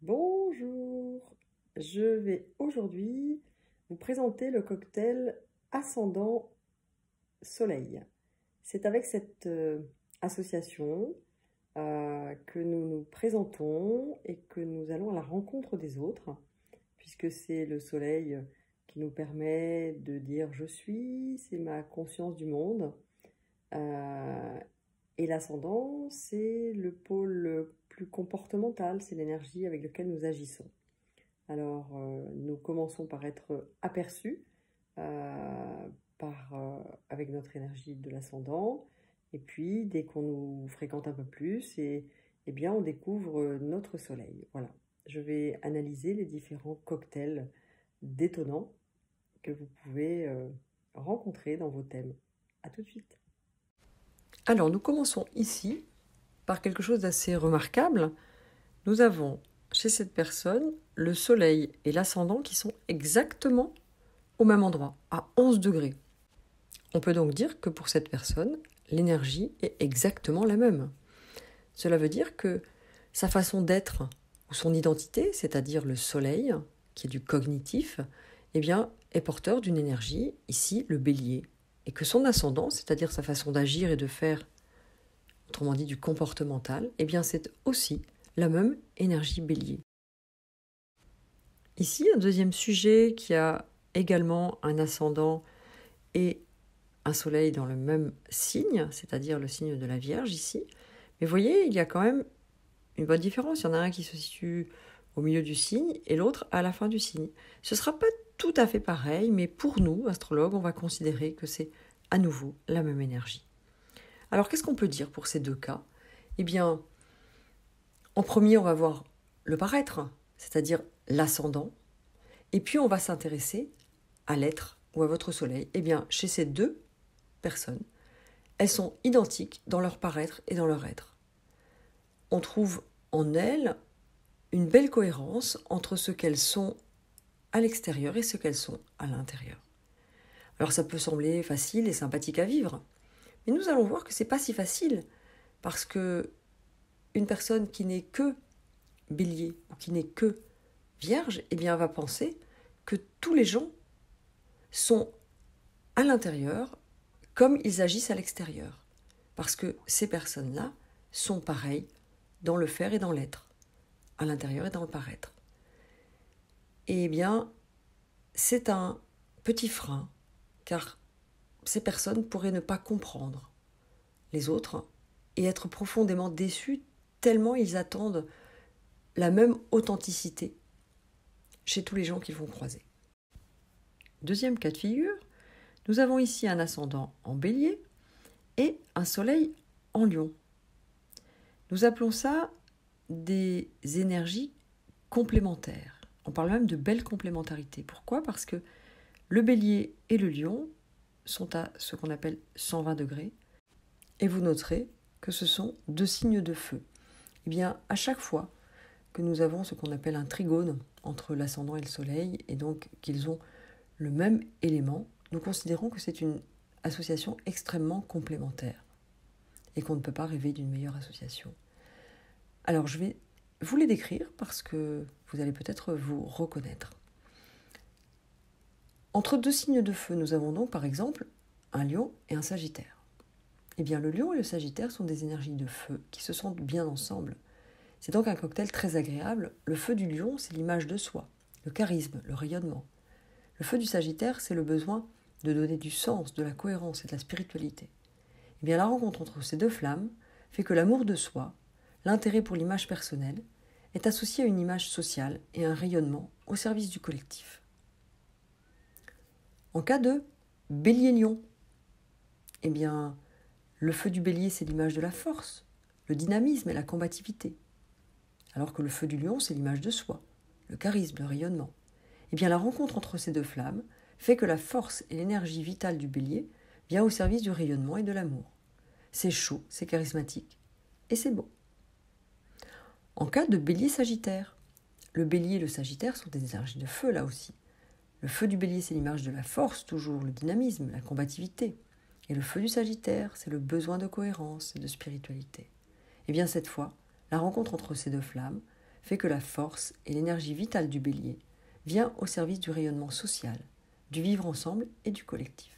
Bonjour, je vais aujourd'hui vous présenter le cocktail Ascendant Soleil. C'est avec cette association que nous nous présentons et que nous allons à la rencontre des autres, puisque c'est le soleil qui nous permet de dire je suis, c'est ma conscience du monde. Et l'ascendant, c'est le pôle plus comportemental, c'est l'énergie avec laquelle nous agissons. Alors, nous commençons par être aperçus avec notre énergie de l'ascendant. Et puis, dès qu'on nous fréquente un peu plus, eh bien, on découvre notre soleil. Voilà. Je vais analyser les différents cocktails détonnants que vous pouvez rencontrer dans vos thèmes. À tout de suite. Alors, nous commençons ici par quelque chose d'assez remarquable. Nous avons chez cette personne le soleil et l'ascendant qui sont exactement au même endroit, à 11 degrés. On peut donc dire que pour cette personne, l'énergie est exactement la même. Cela veut dire que sa façon d'être ou son identité, c'est-à-dire le soleil, qui est du cognitif, eh bien, est porteur d'une énergie, ici le bélier, et que son ascendant, c'est-à-dire sa façon d'agir et de faire, autrement dit du comportemental, eh bien, c'est aussi la même énergie bélier. Ici, un deuxième sujet qui a également un ascendant et un soleil dans le même signe, c'est-à-dire le signe de la Vierge ici. Mais vous voyez, il y a quand même une bonne différence. Il y en a un qui se situe au milieu du signe et l'autre à la fin du signe. Ce ne sera pas tout à fait pareil, mais pour nous, astrologues, on va considérer que c'est à nouveau la même énergie. Alors, qu'est-ce qu'on peut dire pour ces deux cas ? Eh bien, en premier, on va voir le paraître, c'est-à-dire l'ascendant, et puis on va s'intéresser à l'être ou à votre soleil. Eh bien, chez ces deux personnes, elles sont identiques dans leur paraître et dans leur être. On trouve en elles une belle cohérence entre ce qu'elles sont à l'extérieur et ce qu'elles sont à l'intérieur. Alors ça peut sembler facile et sympathique à vivre, mais nous allons voir que ce n'est pas si facile, parce que une personne qui n'est que bélier ou qui n'est que vierge, eh bien, va penser que tous les gens sont à l'intérieur comme ils agissent à l'extérieur. Parce que ces personnes-là sont pareilles dans le faire et dans l'être, à l'intérieur et dans le paraître. Et bien, c'est un petit frein, car ces personnes pourraient ne pas comprendre les autres et être profondément déçus tellement ils attendent la même authenticité chez tous les gens qu'ils vont croiser. Deuxième cas de figure, nous avons ici un ascendant en bélier et un soleil en lion. Nous appelons ça des énergies complémentaires. On parle même de belle complémentarité. Pourquoi ? Parce que le bélier et le lion sont à ce qu'on appelle 120 degrés. Et vous noterez que ce sont deux signes de feu. Eh bien, à chaque fois que nous avons ce qu'on appelle un trigone entre l'ascendant et le soleil, et donc qu'ils ont le même élément, nous considérons que c'est une association extrêmement complémentaire et qu'on ne peut pas rêver d'une meilleure association. Alors, je vais vous les décrire parce que vous allez peut-être vous reconnaître. Entre deux signes de feu, nous avons donc par exemple un lion et un sagittaire. Eh bien, le lion et le sagittaire sont des énergies de feu qui se sentent bien ensemble. C'est donc un cocktail très agréable. Le feu du lion, c'est l'image de soi, le charisme, le rayonnement. Le feu du sagittaire, c'est le besoin de donner du sens, de la cohérence et de la spiritualité. Eh bien, la rencontre entre ces deux flammes fait que l'amour de soi, l'intérêt pour l'image personnelle, est associé à une image sociale et un rayonnement au service du collectif. En cas de bélier-lion, eh bien, le feu du bélier, c'est l'image de la force, le dynamisme et la combativité. Alors que le feu du lion, c'est l'image de soi, le charisme, le rayonnement. Eh bien, la rencontre entre ces deux flammes fait que la force et l'énergie vitale du bélier vient au service du rayonnement et de l'amour. C'est chaud, c'est charismatique et c'est beau. En cas de bélier-sagittaire, le bélier et le sagittaire sont des énergies de feu là aussi. Le feu du bélier, c'est l'image de la force, toujours le dynamisme, la combativité. Et le feu du sagittaire, c'est le besoin de cohérence et de spiritualité. Et bien cette fois, la rencontre entre ces deux flammes fait que la force et l'énergie vitale du bélier vient au service du rayonnement social, du vivre ensemble et du collectif.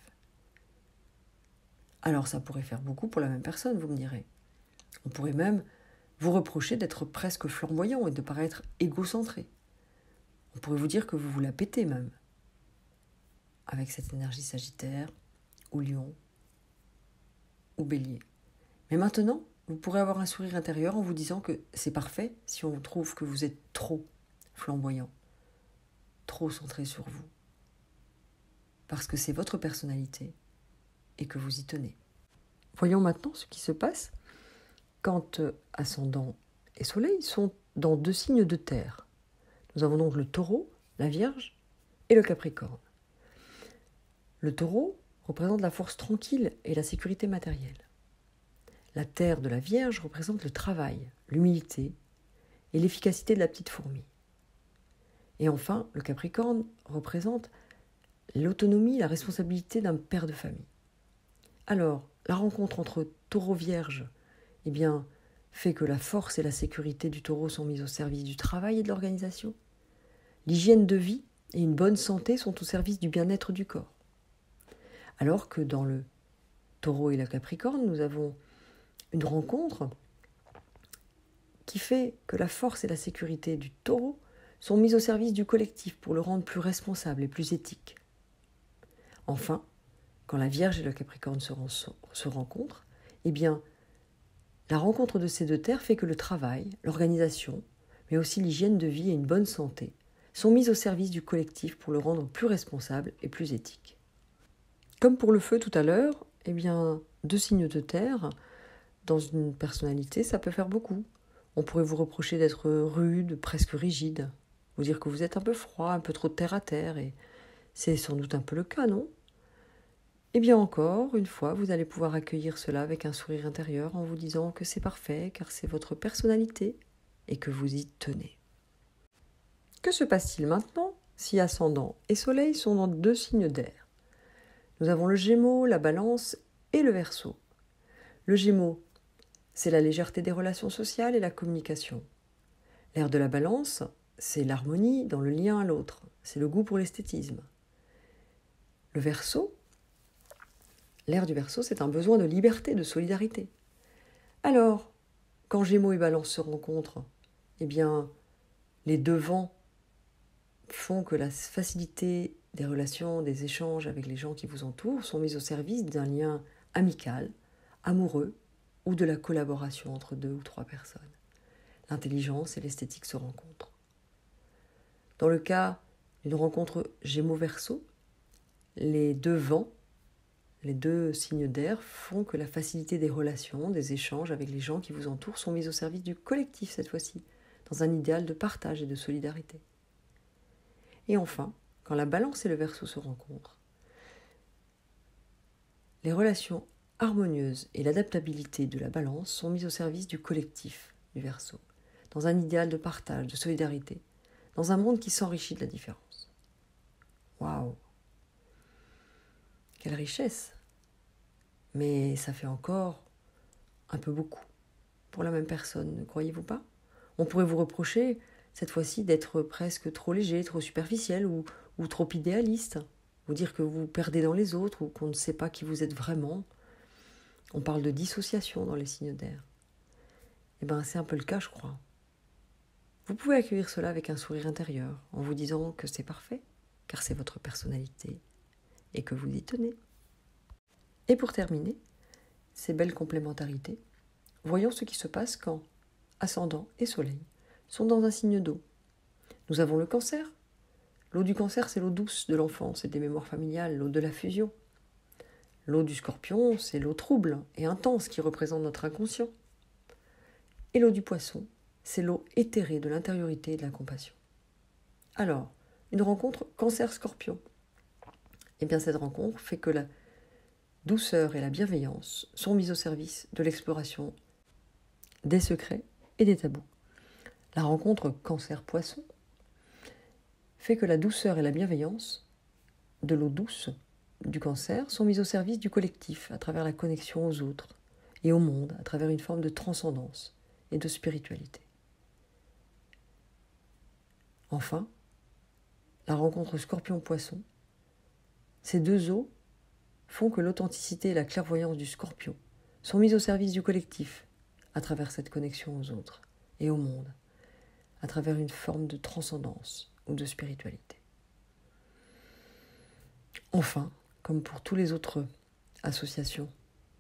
Alors ça pourrait faire beaucoup pour la même personne, vous me direz. On pourrait même vous reprocher d'être presque flamboyant et de paraître égocentré. On pourrait vous dire que vous la pétez même, avec cette énergie Sagittaire, ou Lion, ou Bélier. Mais maintenant, vous pourrez avoir un sourire intérieur en vous disant que c'est parfait si on trouve que vous êtes trop flamboyant, trop centré sur vous. Parce que c'est votre personnalité et que vous y tenez. Voyons maintenant ce qui se passe quand ascendant et soleil sont dans 2 signes de terre. Nous avons donc le taureau, la vierge et le capricorne. Le taureau représente la force tranquille et la sécurité matérielle. La terre de la vierge représente le travail, l'humilité et l'efficacité de la petite fourmi. Et enfin, le capricorne représente l'autonomie, la responsabilité d'un père de famille. Alors, la rencontre entre taureau-vierge fait que la force et la sécurité du taureau sont mises au service du travail et de l'organisation. L'hygiène de vie et une bonne santé sont au service du bien-être du corps. Alors que dans le taureau et le capricorne, nous avons une rencontre qui fait que la force et la sécurité du taureau sont mises au service du collectif pour le rendre plus responsable et plus éthique. Enfin, quand la Vierge et le Capricorne se rencontrent, la rencontre de ces 2 terres fait que le travail, l'organisation, mais aussi l'hygiène de vie et une bonne santé sont mises au service du collectif pour le rendre plus responsable et plus éthique. Comme pour le feu tout à l'heure, 2 signes de terre, dans une personnalité, ça peut faire beaucoup. On pourrait vous reprocher d'être rude, presque rigide, vous dire que vous êtes un peu froid, un peu trop terre à terre, et c'est sans doute un peu le cas, non ? Encore une fois, vous allez pouvoir accueillir cela avec un sourire intérieur en vous disant que c'est parfait, car c'est votre personnalité et que vous y tenez. Que se passe-t-il maintenant si ascendant et soleil sont dans 2 signes d'air ? Nous avons le Gémeaux, la Balance et le Verseau. Le Gémeaux, c'est la légèreté des relations sociales et la communication. L'air de la Balance, c'est l'harmonie dans le lien à l'autre, c'est le goût pour l'esthétisme. Le Verseau, l'air du Verseau, c'est un besoin de liberté, de solidarité. Alors, quand Gémeaux et Balance se rencontrent, les 2 vents font que la facilité des relations, des échanges avec les gens qui vous entourent sont mis au service d'un lien amical, amoureux ou de la collaboration entre 2 ou 3 personnes. L'intelligence et l'esthétique se rencontrent. Dans le cas d'une rencontre Gémeaux-Verseau, les 2 vents, les 2 signes d'air font que la facilité des relations, des échanges avec les gens qui vous entourent sont mis au service du collectif cette fois-ci, dans un idéal de partage et de solidarité. Et enfin, quand la Balance et le Verseau se rencontrent, les relations harmonieuses et l'adaptabilité de la Balance sont mises au service du collectif du Verseau, dans un idéal de partage, de solidarité, dans un monde qui s'enrichit de la différence. Waouh! Quelle richesse! Mais ça fait encore un peu beaucoup pour la même personne, ne croyez-vous pas ? On pourrait vous reprocher, cette fois-ci, d'être presque trop léger, trop superficiel ou trop idéaliste. Vous dire que vous perdez dans les autres ou qu'on ne sait pas qui vous êtes vraiment. On parle de dissociation dans les signes d'air. C'est un peu le cas, je crois. Vous pouvez accueillir cela avec un sourire intérieur, en vous disant que c'est parfait, car c'est votre personnalité et que vous y tenez. Et pour terminer, ces belles complémentarités, voyons ce qui se passe quand ascendant et soleil sont dans un signe d'eau. Nous avons le Cancer. L'eau du Cancer, c'est l'eau douce de l'enfance et des mémoires familiales, l'eau de la fusion. L'eau du Scorpion, c'est l'eau trouble et intense qui représente notre inconscient. Et l'eau du Poisson, c'est l'eau éthérée de l'intériorité et de la compassion. Alors, une rencontre Cancer-Scorpion. Cette rencontre fait que la douceur et la bienveillance sont mises au service de l'exploration des secrets et des tabous. La rencontre Cancer-Poisson fait que la douceur et la bienveillance de l'eau douce du Cancer sont mises au service du collectif à travers la connexion aux autres et au monde à travers une forme de transcendance et de spiritualité. Enfin, la rencontre Scorpion-Poisson, ces deux eaux font que l'authenticité et la clairvoyance du Scorpion sont mises au service du collectif à travers cette connexion aux autres et au monde, à travers une forme de transcendance ou de spiritualité. Enfin, comme pour tous les autres associations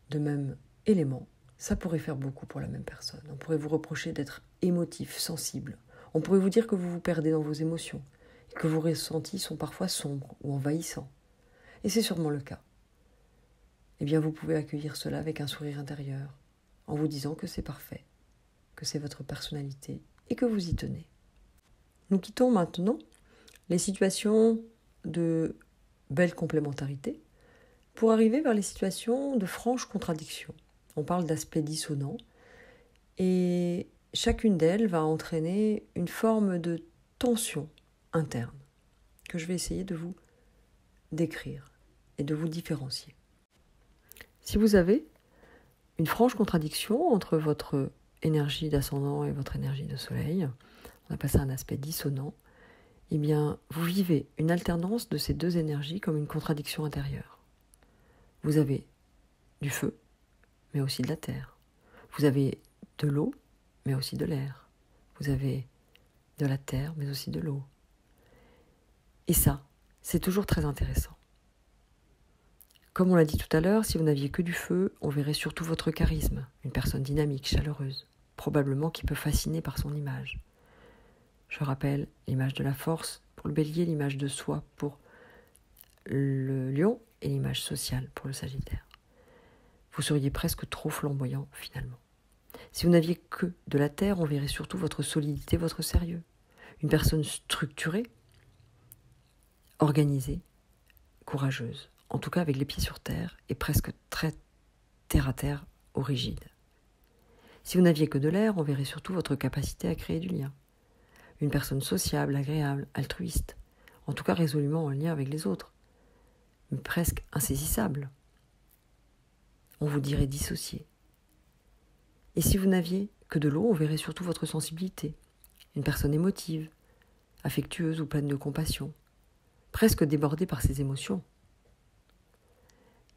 de même élément, ça pourrait faire beaucoup pour la même personne. On pourrait vous reprocher d'être émotif, sensible. On pourrait vous dire que vous vous perdez dans vos émotions et que vos ressentis sont parfois sombres ou envahissants. Et c'est sûrement le cas. Eh bien, vous pouvez accueillir cela avec un sourire intérieur, en vous disant que c'est parfait, que c'est votre personnalité et que vous y tenez. Nous quittons maintenant les situations de belle complémentarité pour arriver vers les situations de franche contradiction. On parle d'aspects dissonants et chacune d'elles va entraîner une forme de tension interne que je vais essayer de vous décrire et de vous différencier. Si vous avez une franche contradiction entre votre énergie d'ascendant et votre énergie de soleil, on appelle ça un aspect dissonant, eh bien, vous vivez une alternance de ces deux énergies comme une contradiction intérieure. Vous avez du feu, mais aussi de la terre. Vous avez de l'eau, mais aussi de l'air. Vous avez de la terre, mais aussi de l'eau. Et ça, c'est toujours très intéressant. Comme on l'a dit tout à l'heure, si vous n'aviez que du feu, on verrait surtout votre charisme, une personne dynamique, chaleureuse, probablement qui peut fasciner par son image. Je rappelle l'image de la force pour le bélier, l'image de soi pour le lion et l'image sociale pour le sagittaire. Vous seriez presque trop flamboyant finalement. Si vous n'aviez que de la terre, on verrait surtout votre solidité, votre sérieux. Une personne structurée, organisée, courageuse. En tout cas avec les pieds sur terre et presque très terre-à-terre ou rigide. Si vous n'aviez que de l'air, on verrait surtout votre capacité à créer du lien. Une personne sociable, agréable, altruiste, en tout cas résolument en lien avec les autres, mais presque insaisissable. On vous dirait dissocié. Et si vous n'aviez que de l'eau, on verrait surtout votre sensibilité. Une personne émotive, affectueuse ou pleine de compassion, presque débordée par ses émotions.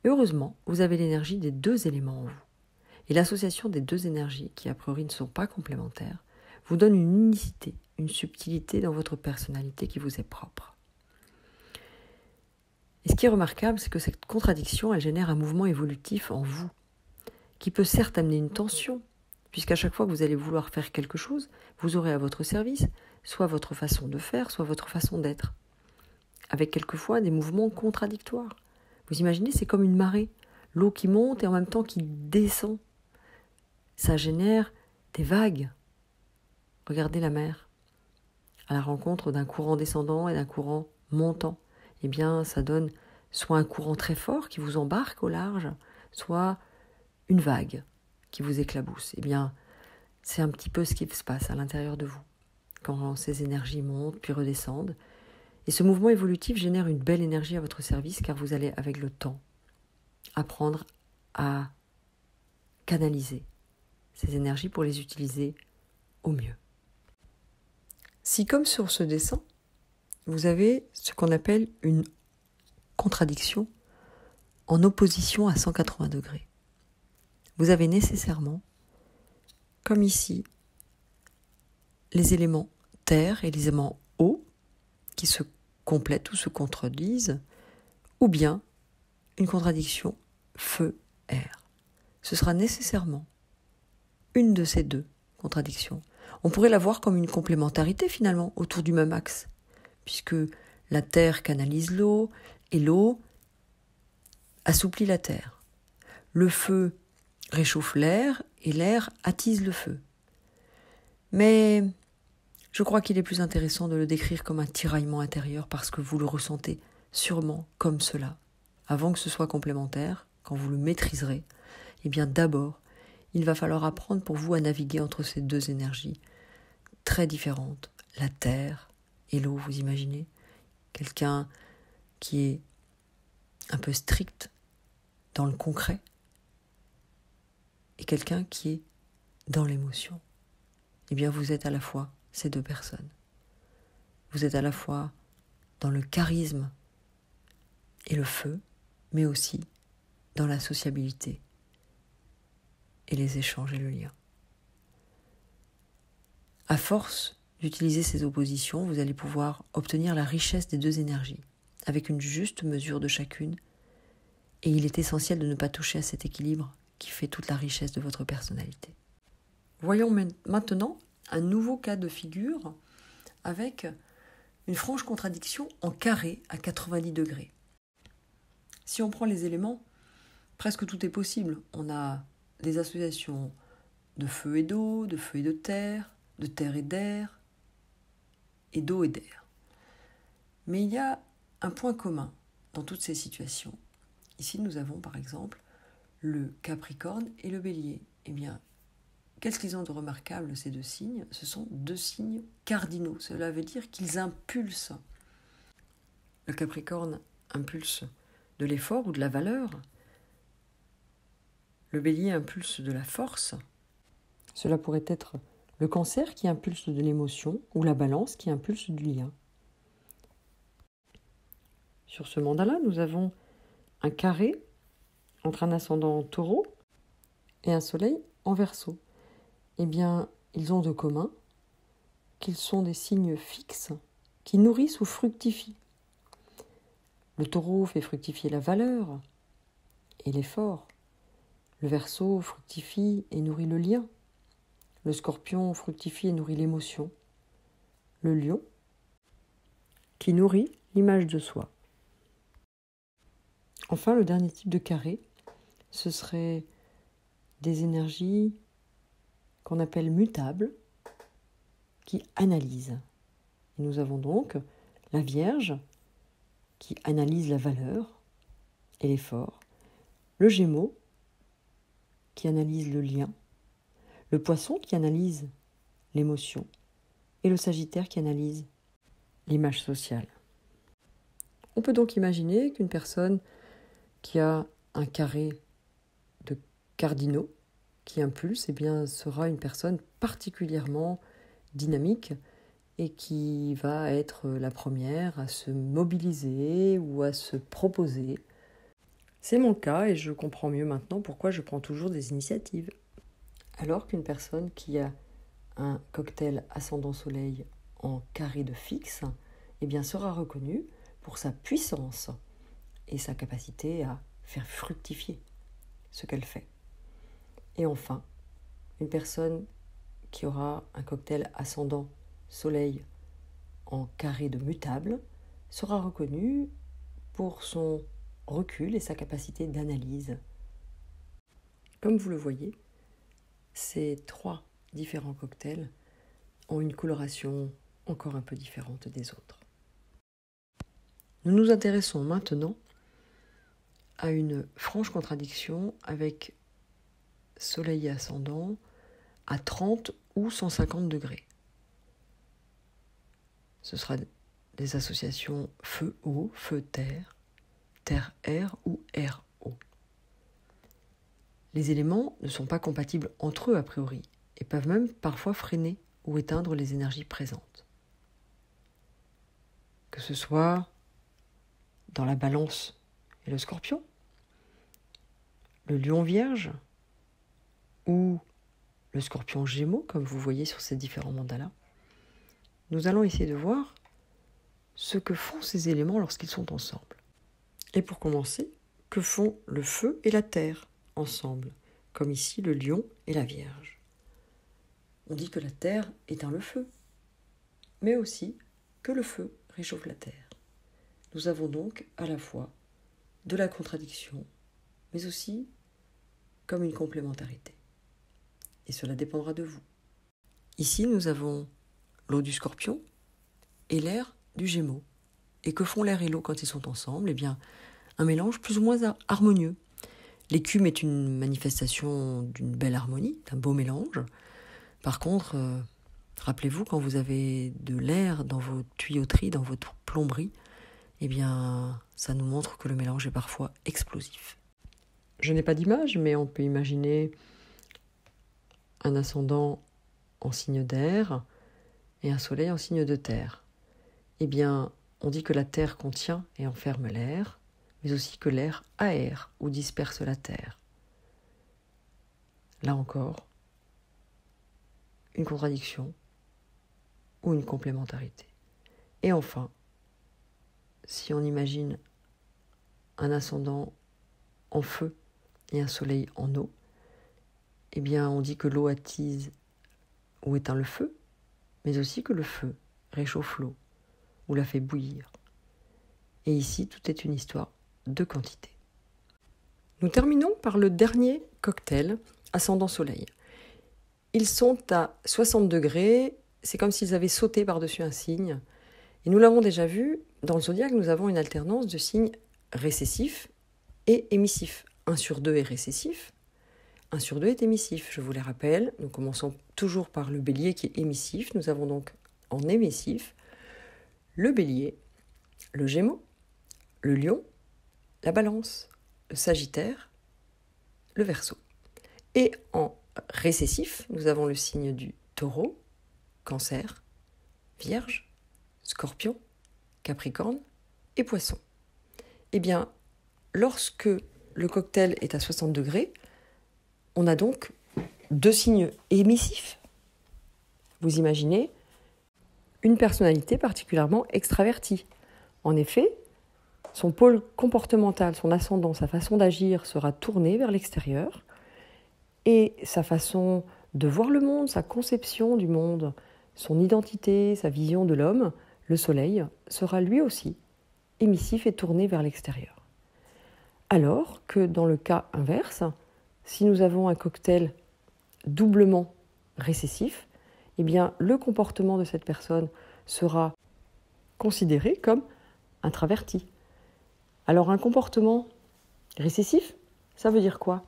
Et heureusement, vous avez l'énergie des deux éléments en vous. Et l'association des deux énergies, qui a priori ne sont pas complémentaires, vous donne une unicité, une subtilité dans votre personnalité qui vous est propre. Et ce qui est remarquable, c'est que cette contradiction, elle génère un mouvement évolutif en vous, qui peut certes amener une tension, puisqu'à chaque fois que vous allez vouloir faire quelque chose, vous aurez à votre service soit votre façon de faire, soit votre façon d'être, avec quelquefois des mouvements contradictoires. Vous imaginez, c'est comme une marée, l'eau qui monte et en même temps qui descend. Ça génère des vagues. Regardez la mer, à la rencontre d'un courant descendant et d'un courant montant. Eh bien, ça donne soit un courant très fort qui vous embarque au large, soit une vague qui vous éclabousse. Eh bien, c'est un petit peu ce qui se passe à l'intérieur de vous, quand ces énergies montent puis redescendent. Et ce mouvement évolutif génère une belle énergie à votre service, car vous allez, avec le temps, apprendre à canaliser ces énergies pour les utiliser au mieux. Si, comme sur ce dessin, vous avez ce qu'on appelle une contradiction en opposition à 180 degrés, vous avez nécessairement, comme ici, les éléments terre et les éléments eau qui se complètent ou se contredisent, ou bien une contradiction feu-air. Ce sera nécessairement une de ces deux contradictions. On pourrait la voir comme une complémentarité finalement autour du même axe, puisque la terre canalise l'eau et l'eau assouplit la terre. Le feu réchauffe l'air et l'air attise le feu. Mais je crois qu'il est plus intéressant de le décrire comme un tiraillement intérieur parce que vous le ressentez sûrement comme cela. Avant que ce soit complémentaire, quand vous le maîtriserez, eh bien d'abord, il va falloir apprendre pour vous à naviguer entre ces deux énergies très différentes. La terre et l'eau, vous imaginez ? Quelqu'un qui est un peu strict dans le concret et quelqu'un qui est dans l'émotion. Eh bien, vous êtes à la fois ces deux personnes. vous êtes à la fois dans le charisme et le feu, mais aussi dans la sociabilité et les échanges et le lien. À force d'utiliser ces oppositions, vous allez pouvoir obtenir la richesse des deux énergies, avec une juste mesure de chacune, et il est essentiel de ne pas toucher à cet équilibre qui fait toute la richesse de votre personnalité. Voyons maintenant un nouveau cas de figure avec une franche contradiction en carré à 90 degrés. Si on prend les éléments, presque tout est possible. On a des associations de feu et d'eau, de feu et de terre et d'air, et d'eau et d'air. Mais il y a un point commun dans toutes ces situations. Ici, nous avons par exemple le Capricorne et le Bélier. Eh bien, qu'est-ce qu'ils ont de remarquable, ces deux signes ? Ce sont deux signes cardinaux. Cela veut dire qu'ils impulsent. Le Capricorne impulse de l'effort ou de la valeur. Le Bélier impulse de la force. Cela pourrait être le Cancer qui impulse de l'émotion ou la Balance qui impulse du lien. Sur ce mandala, nous avons un carré entre un ascendant Taureau et un Soleil en Verseau. Eh bien, ils ont de commun qu'ils sont des signes fixes qui nourrissent ou fructifient. Le Taureau fait fructifier la valeur et l'effort. Le Verseau fructifie et nourrit le lien. Le Scorpion fructifie et nourrit l'émotion. Le Lion qui nourrit l'image de soi. Enfin, le dernier type de carré, ce serait des énergies qu'on appelle mutables, qui analysent. Et nous avons donc la Vierge, qui analyse la valeur et l'effort, le Gémeaux, qui analyse le lien, le Poisson, qui analyse l'émotion, et le Sagittaire, qui analyse l'image sociale. On peut donc imaginer qu'une personne qui a un carré de cardinaux qui impulse, eh bien, sera une personne particulièrement dynamique et qui va être la première à se mobiliser ou à se proposer. C'est mon cas et je comprends mieux maintenant pourquoi je prends toujours des initiatives. Alors qu'une personne qui a un cocktail ascendant soleil en carré de fixe, eh bien, sera reconnue pour sa puissance et sa capacité à faire fructifier ce qu'elle fait. Et enfin, une personne qui aura un cocktail ascendant soleil en carré de mutable sera reconnue pour son recul et sa capacité d'analyse. Comme vous le voyez, ces trois différents cocktails ont une coloration encore un peu différente des autres. Nous nous intéressons maintenant à une franche contradiction avec Soleil ascendant à 30 ou 150 degrés. Ce sera des associations feu-eau, feu-terre, terre-air ou air-eau. Les éléments ne sont pas compatibles entre eux a priori et peuvent même parfois freiner ou éteindre les énergies présentes. Que ce soit dans la Balance et le Scorpion, le Lion Vierge ou le Scorpion Gémeaux, comme vous voyez sur ces différents mandalas, nous allons essayer de voir ce que font ces éléments lorsqu'ils sont ensemble. Et pour commencer, que font le feu et la terre ensemble, comme ici le Lion et la Vierge. On dit que la terre éteint le feu, mais aussi que le feu réchauffe la terre. Nous avons donc à la fois de la contradiction, mais aussi comme une complémentarité. Et cela dépendra de vous. Ici, nous avons l'eau du Scorpion et l'air du Gémeaux. Et que font l'air et l'eau quand ils sont ensemble ? Eh bien, un mélange plus ou moins harmonieux. L'écume est une manifestation d'une belle harmonie, d'un beau mélange. Par contre, rappelez-vous, quand vous avez de l'air dans vos tuyauteries, dans votre plomberie, eh bien, ça nous montre que le mélange est parfois explosif. Je n'ai pas d'image, mais on peut imaginer un ascendant en signe d'air et un soleil en signe de terre. eh bien, on dit que la terre contient et enferme l'air, mais aussi que l'air aère ou disperse la terre. Là encore, une contradiction ou une complémentarité. Et enfin, si on imagine un ascendant en feu et un soleil en eau, eh bien, on dit que l'eau attise ou éteint le feu, mais aussi que le feu réchauffe l'eau ou la fait bouillir. Et ici, tout est une histoire de quantité. Nous terminons par le dernier cocktail, ascendant soleil. Ils sont à 60 degrés, c'est comme s'ils avaient sauté par-dessus un signe. Et nous l'avons déjà vu, dans le zodiaque, nous avons une alternance de signes récessifs et émissifs. 1 sur 2 est récessif, 1 sur 2 est émissif. Je vous les rappelle, nous commençons toujours par le bélier qui est émissif. Nous avons donc en émissif le bélier, le gémeaux, le lion, la balance, le sagittaire, le verseau. Et en récessif, nous avons le signe du taureau, cancer, vierge, scorpion, capricorne et poisson. Eh bien, lorsque le cocktail est à 60 degrés, on a donc 2 signes émissifs. Vous imaginez une personnalité particulièrement extravertie. En effet, son pôle comportemental, son ascendant, sa façon d'agir sera tournée vers l'extérieur et sa façon de voir le monde, sa conception du monde, son identité, sa vision de l'homme, le soleil, sera lui aussi émissif et tourné vers l'extérieur. Alors que dans le cas inverse, si nous avons un cocktail doublement récessif, eh bien le comportement de cette personne sera considéré comme introverti. Alors un comportement récessif, ça veut dire quoi ?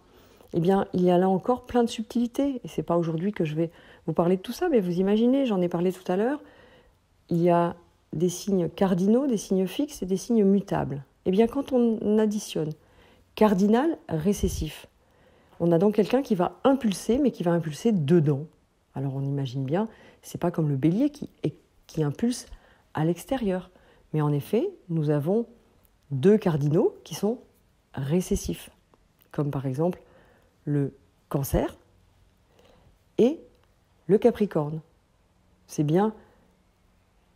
Eh bien, il y a là encore plein de subtilités. Et ce n'est pas aujourd'hui que je vais vous parler de tout ça, mais vous imaginez, j'en ai parlé tout à l'heure, il y a des signes cardinaux, des signes fixes et des signes mutables. Eh bien, quand on additionne cardinal, récessif, on a donc quelqu'un qui va impulser, mais qui va impulser dedans. Alors on imagine bien, ce n'est pas comme le bélier qui impulse à l'extérieur. Mais en effet, nous avons 2 cardinaux qui sont récessifs, comme par exemple le cancer et le capricorne. C'est bien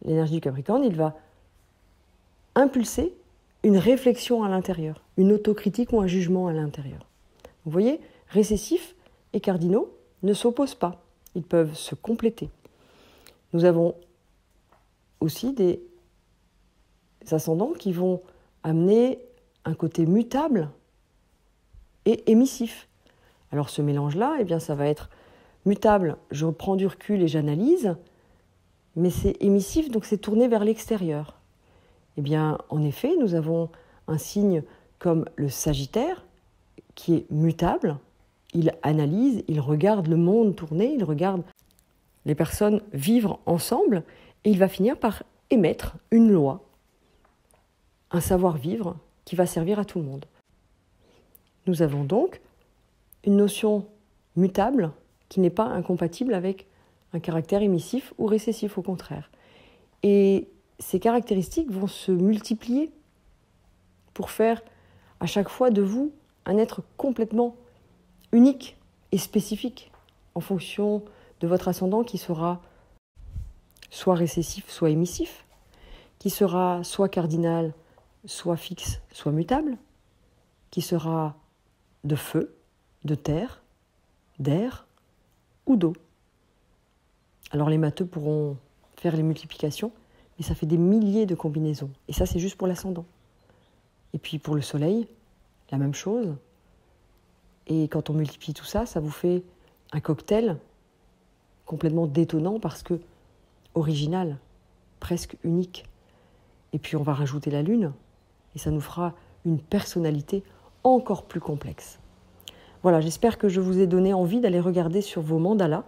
l'énergie du capricorne, il va impulser une réflexion à l'intérieur, une autocritique ou un jugement à l'intérieur. Vous voyez, récessifs et cardinaux ne s'opposent pas, ils peuvent se compléter. Nous avons aussi des ascendants qui vont amener un côté mutable et émissif. Alors ce mélange-là, eh bien, ça va être mutable, je prends du recul et j'analyse, mais c'est émissif, donc c'est tourné vers l'extérieur. Eh bien, en effet, nous avons un signe comme le Sagittaire, qui est mutable, il analyse, il regarde le monde tourner, il regarde les personnes vivre ensemble, et il va finir par émettre une loi, un savoir-vivre qui va servir à tout le monde. Nous avons donc une notion mutable qui n'est pas incompatible avec un caractère émissif ou récessif, au contraire. Et ces caractéristiques vont se multiplier pour faire à chaque fois de vous un être complètement unique et spécifique en fonction de votre ascendant qui sera soit récessif, soit émissif, qui sera soit cardinal, soit fixe, soit mutable, qui sera de feu, de terre, d'air ou d'eau. Alors les matheux pourront faire les multiplications, mais ça fait des milliers de combinaisons. Et ça, c'est juste pour l'ascendant. Et puis pour le soleil, la même chose. Et quand on multiplie tout ça, ça vous fait un cocktail complètement détonnant parce que original, presque unique. Et puis on va rajouter la lune, et ça nous fera une personnalité encore plus complexe. Voilà, j'espère que je vous ai donné envie d'aller regarder sur vos mandalas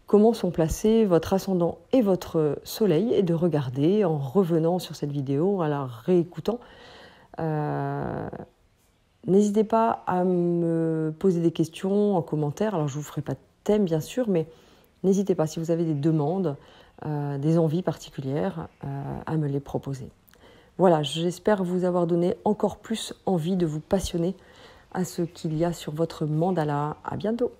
comment sont placés votre ascendant et votre soleil, et de regarder en revenant sur cette vidéo, en la réécoutant. N'hésitez pas à me poser des questions en commentaire. Alors je ne vous ferai pas de thème bien sûr, mais n'hésitez pas si vous avez des demandes des envies particulières à me les proposer. Voilà, j'espère vous avoir donné encore plus envie de vous passionner à ce qu'il y a sur votre mandala. À bientôt!